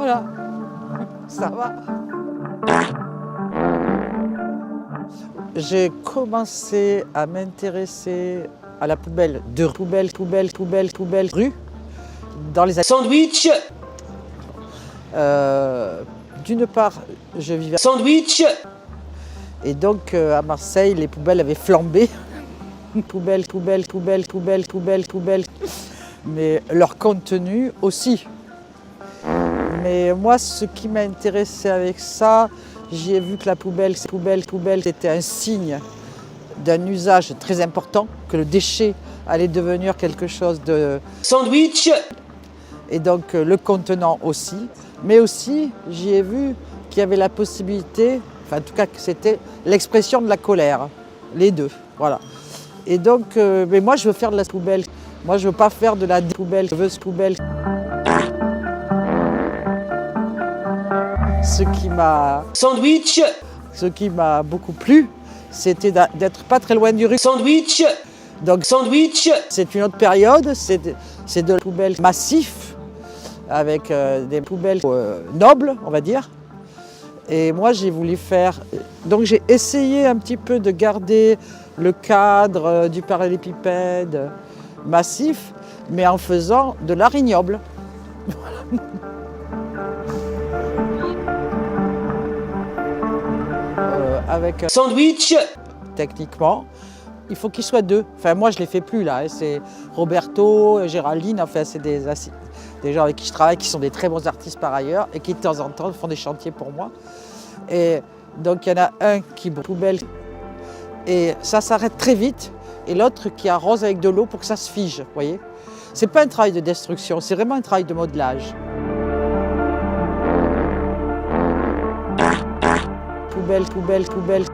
Voilà, ça va. J'ai commencé à m'intéresser à la poubelle rue dans les années. Sandwich. D'une part, je vivais Sandwich. et donc à Marseille, les poubelles avaient flambé. Poubelle. Mais leur contenu aussi. Mais moi, ce qui m'a intéressé avec ça, j'ai vu que la poubelle, c'était un signe d'un usage très important, que le déchet allait devenir quelque chose de... Sandwich. Et donc le contenant aussi. Mais aussi, j'y ai vu qu'il y avait la possibilité, enfin en tout cas que c'était l'expression de la colère. Les deux, voilà. Et donc, mais moi je veux faire de la poubelle. Moi je veux pas faire de la poubelle, je veux ce poubelle. Sandwich. Ce qui m'a beaucoup plu, c'était d'être pas très loin du rue. Sandwich. Donc Sandwich. c'est une autre période, c'est de la poubelle massif, avec des poubelles nobles, on va dire. Et moi j'ai voulu faire, donc j'ai essayé un petit peu de garder le cadre du parallélépipède massif, mais en faisant de l'art ignoble. Avec Sandwich. techniquement, il faut qu'il soit deux. Enfin moi je les fais plus là, hein. C'est Roberto, Géraldine, enfin c'est des gens avec qui je travaille qui sont des très bons artistes par ailleurs et qui de temps en temps font des chantiers pour moi. Et donc il y en a un qui poubelle et ça s'arrête très vite et l'autre qui arrose avec de l'eau pour que ça se fige, vous voyez. C'est pas un travail de destruction, c'est vraiment un travail de modelage. Poubelle.